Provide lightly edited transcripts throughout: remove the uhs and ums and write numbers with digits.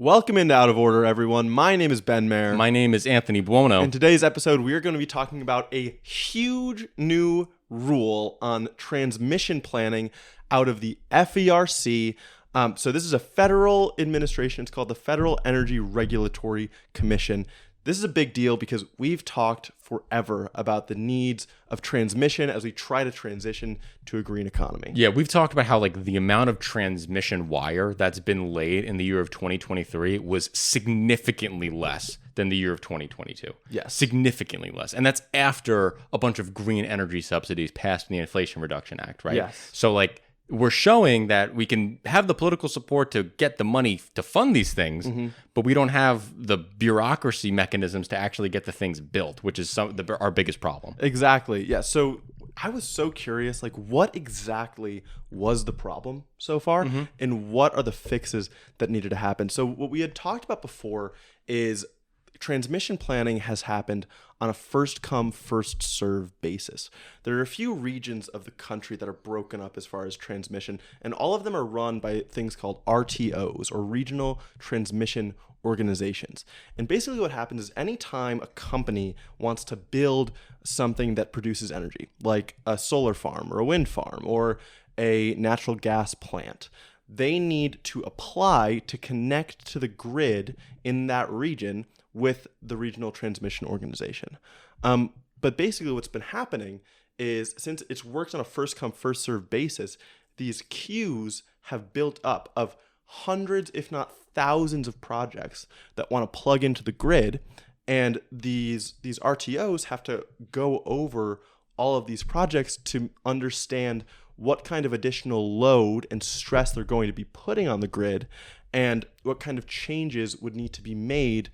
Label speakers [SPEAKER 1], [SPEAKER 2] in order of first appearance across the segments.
[SPEAKER 1] Welcome into Out of Order, everyone. My name is Ben Mayer.
[SPEAKER 2] My name is Anthony Buono.
[SPEAKER 1] In today's episode, we are going to be talking about a huge new rule on transmission planning out of the FERC. So this is a federal administration. It's called the Federal Energy Regulatory Commission. This is a big deal because we've talked forever about the needs of transmission as we try to transition to a green economy.
[SPEAKER 2] Yeah, we've talked about how the amount of transmission wire that's been laid in the year of 2023 was significantly less than the year of 2022.
[SPEAKER 1] Yes.
[SPEAKER 2] Significantly less. And that's after a bunch of green energy subsidies passed in the Inflation Reduction Act, right?
[SPEAKER 1] Yes.
[SPEAKER 2] So we're showing that we can have the political support to get the money to fund these things, but we don't have the bureaucracy mechanisms to actually get the things built, which is our biggest problem.
[SPEAKER 1] Exactly. Yeah. So I was so curious, what exactly was the problem so far, and what are the fixes that needed to happen? So what we had talked about before is transmission planning has happened on a first come, first serve basis. There are a few regions of the country that are broken up as far as transmission, and all of them are run by things called RTOs, or Regional Transmission Organizations. And basically what happens is anytime a company wants to build something that produces energy, like a solar farm or a wind farm or a natural gas plant, they need to apply to connect to the grid in that region with the Regional Transmission Organization. But basically what's been happening is, since it works on a first come, first served basis, these queues have built up of hundreds, if not thousands of projects that want to plug into the grid. And these RTOs have to go over all of these projects to understand what kind of additional load and stress they're going to be putting on the grid and what kind of changes would need to be made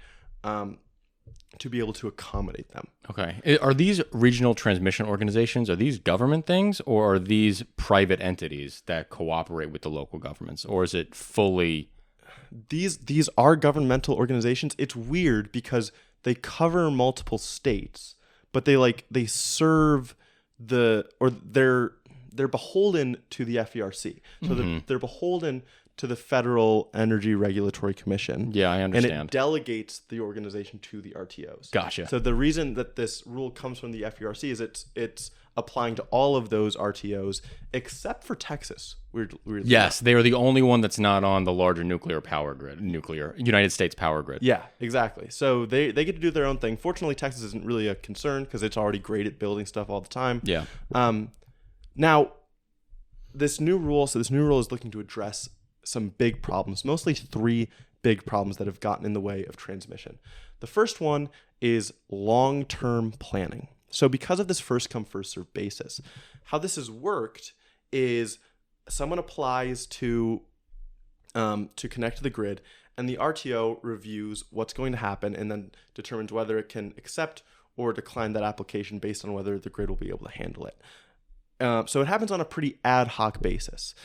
[SPEAKER 1] to be able to accommodate them.
[SPEAKER 2] Okay. Are these regional transmission organizations, are these government things, or are these private entities that cooperate with the local governments, or is it fully...
[SPEAKER 1] These are governmental organizations. It's weird because they cover multiple states, but they serve they're beholden to the FERC. So they're beholden to the Federal Energy Regulatory Commission.
[SPEAKER 2] Yeah, I understand.
[SPEAKER 1] And it delegates the organization to the RTOs.
[SPEAKER 2] Gotcha.
[SPEAKER 1] So the reason that this rule comes from the FERC is it's applying to all of those RTOs except for Texas. Weirdly.
[SPEAKER 2] Yes, they are the only one that's not on the larger nuclear United States power grid.
[SPEAKER 1] Yeah, exactly. So they get to do their own thing. Fortunately, Texas isn't really a concern because it's already great at building stuff all the time.
[SPEAKER 2] Yeah.
[SPEAKER 1] Now, this new rule is looking to address some big problems, mostly three big problems that have gotten in the way of transmission. The first one is long-term planning. So because of this first come, first served basis, how this has worked is someone applies to connect to the grid, and the RTO reviews what's going to happen and then determines whether it can accept or decline that application based on whether the grid will be able to handle it. So it happens on a pretty ad hoc basis.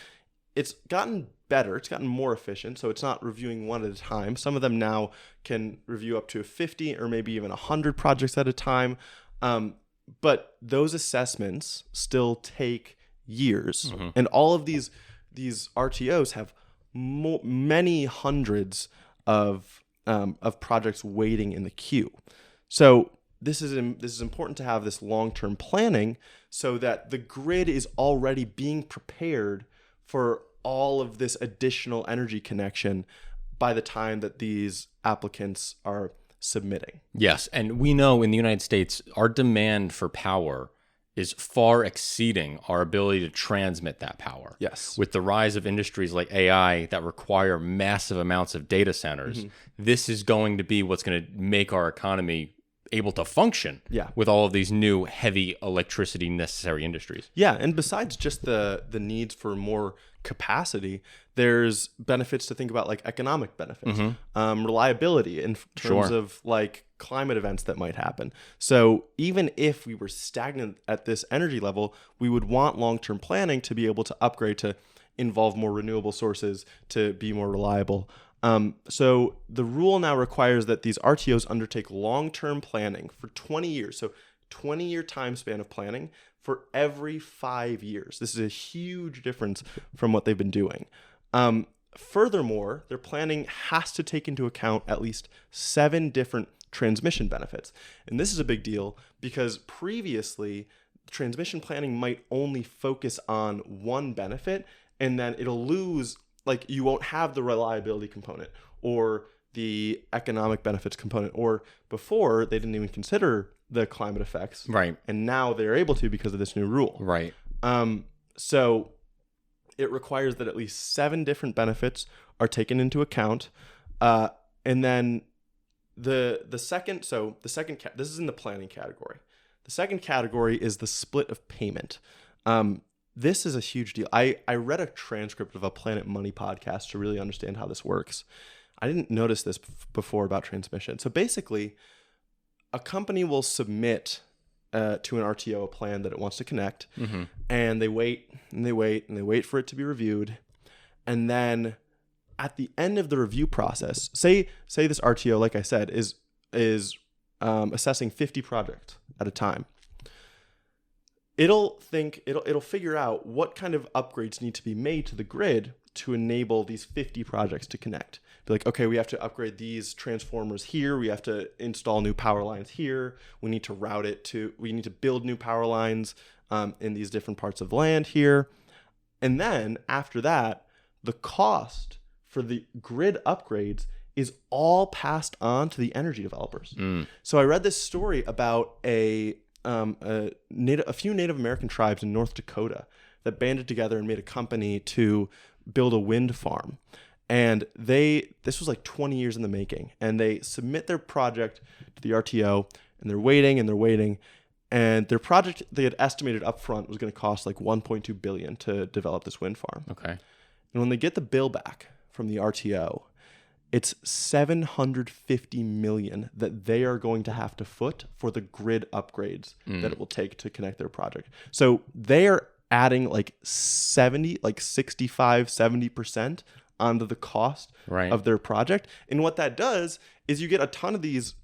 [SPEAKER 1] It's gotten better. It's gotten more efficient. So it's not reviewing one at a time. Some of them now can review up to 50 or maybe even 100 projects at a time. But those assessments still take years. And all of these RTOs have many hundreds of projects waiting in the queue. So this is important to have this long-term planning so that the grid is already being prepared for all of this additional energy connection by the time that these applicants are submitting.
[SPEAKER 2] Yes, and we know in the United States, our demand for power is far exceeding our ability to transmit that power.
[SPEAKER 1] Yes.
[SPEAKER 2] With the rise of industries like AI that require massive amounts of data centers, this is going to be what's going to make our economy able to function with all of these new heavy electricity necessary industries.
[SPEAKER 1] Yeah, and besides just the needs for more capacity, there's benefits to think about, like economic benefits, reliability in terms of climate events that might happen. So even if we were stagnant at this energy level, we would want long-term planning to be able to upgrade to involve more renewable sources to be more reliable. So the rule now requires that these RTOs undertake long-term planning for 20 years. So 20-year time span of planning for every 5 years. This is a huge difference from what they've been doing. furthermore, their planning has to take into account at least 7 different transmission benefits. And this is a big deal because previously, transmission planning might only focus on one benefit, and then it'll lose, like you won't have the reliability component or the economic benefits component, or before they didn't even consider the climate effects.
[SPEAKER 2] Right.
[SPEAKER 1] And now they're able to because of this new rule.
[SPEAKER 2] Right.
[SPEAKER 1] So it requires that at least 7 different benefits are taken into account. And then the second, this is in the planning category. The second category is the split of payment. This is a huge deal. I read a transcript of a Planet Money podcast to really understand how this works. I didn't notice this before about transmission. So basically, a company will submit to an RTO a plan that it wants to connect, and they wait and they wait and they wait for it to be reviewed. And then at the end of the review process, say this RTO, like I said, is assessing 50 projects at a time. It'll figure out what kind of upgrades need to be made to the grid to enable these 50 projects to connect. Be like, okay, we have to upgrade these transformers here. We have to install new power lines here. We need to build new power lines in these different parts of the land here. And then after that, the cost for the grid upgrades is all passed on to the energy developers. So I read this story about a few Native American tribes in North Dakota that banded together and made a company to build a wind farm. And this was like 20 years in the making. And they submit their project to the RTO, and they're waiting and they're waiting. And their project they had estimated up front was going to cost like $1.2 billion to develop this wind farm.
[SPEAKER 2] Okay.
[SPEAKER 1] And when they get the bill back from the RTO, it's $750 million that they are going to have to foot for the grid upgrades that it will take to connect their project. So they are adding like 70% onto the cost of their project. And what that does is you get a ton of these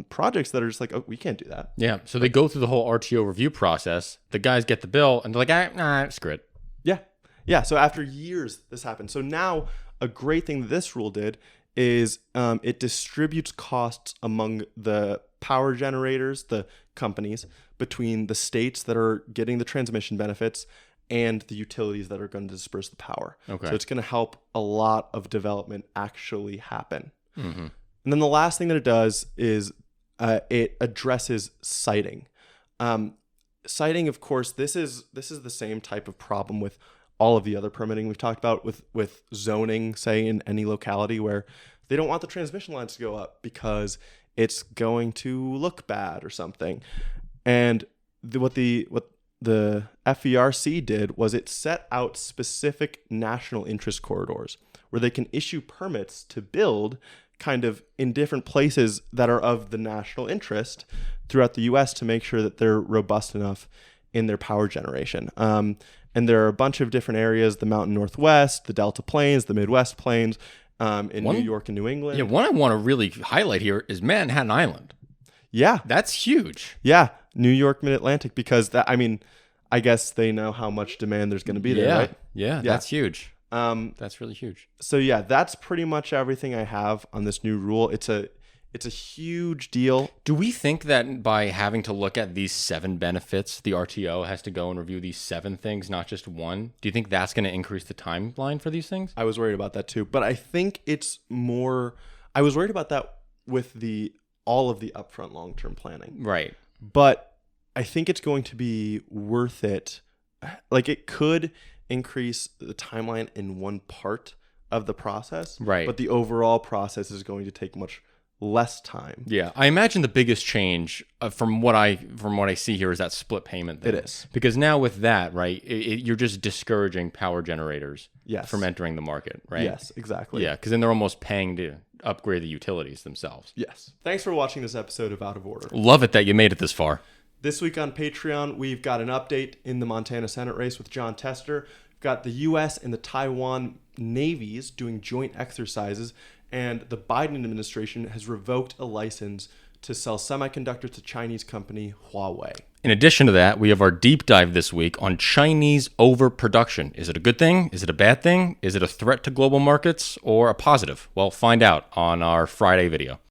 [SPEAKER 1] projects that are just like, oh, we can't do that.
[SPEAKER 2] Yeah. So they go through the whole RTO review process. The guys get the bill and they're like, screw it.
[SPEAKER 1] Yeah. Yeah. So after years, this happened. So now a great thing that this rule did is it distributes costs among the power generators, the companies, between the states that are getting the transmission benefits and the utilities that are going to disperse the power.
[SPEAKER 2] Okay.
[SPEAKER 1] So it's going to help a lot of development actually happen. And then the last thing that it does is it addresses siting. Siting, of course, this is the same type of problem with all of the other permitting we've talked about with zoning, say in any locality where they don't want the transmission lines to go up because it's going to look bad or something. And what the FERC did was it set out specific national interest corridors where they can issue permits to build kind of in different places that are of the national interest throughout the U.S. to make sure that they're robust enough in their power generation. And there are a bunch of different areas, the Mountain Northwest, the Delta Plains, the Midwest Plains, New York and New England.
[SPEAKER 2] Yeah, one I want to really highlight here is Manhattan Island.
[SPEAKER 1] Yeah.
[SPEAKER 2] That's huge.
[SPEAKER 1] Yeah, New York, Mid-Atlantic, because I guess they know how much demand there's going to be there, right?
[SPEAKER 2] Yeah, that's huge. That's really huge.
[SPEAKER 1] So yeah, that's pretty much everything I have on this new rule. It's a huge deal.
[SPEAKER 2] Do we think that by having to look at these 7 benefits, the RTO has to go and review these 7 things, not just one? Do you think that's going to increase the timeline for these things?
[SPEAKER 1] I was worried about that too, but I think it's more. I was worried about that with all of the upfront long-term planning.
[SPEAKER 2] Right.
[SPEAKER 1] But I think it's going to be worth it. Like it could increase the timeline in one part of the process.
[SPEAKER 2] Right.
[SPEAKER 1] But the overall process is going to take much less time.
[SPEAKER 2] Yeah. I imagine the biggest change from what I see here is that split payment thing.
[SPEAKER 1] It is.
[SPEAKER 2] Because now with that, right, you're just discouraging power generators from entering the market, right?
[SPEAKER 1] Yes, exactly.
[SPEAKER 2] Yeah, because then they're almost paying to upgrade the utilities themselves.
[SPEAKER 1] Yes. Thanks for watching this episode of Out of Order.
[SPEAKER 2] Love it that you made it this far.
[SPEAKER 1] This week on Patreon, we've got an update in the Montana Senate race with John Tester. We've got the U.S. and the Taiwan navies doing joint exercises, and the Biden administration has revoked a license to sell semiconductors to Chinese company Huawei.
[SPEAKER 2] In addition to that, we have our deep dive this week on Chinese overproduction. Is it a good thing? Is it a bad thing? Is it a threat to global markets or a positive? Well, find out on our Friday video.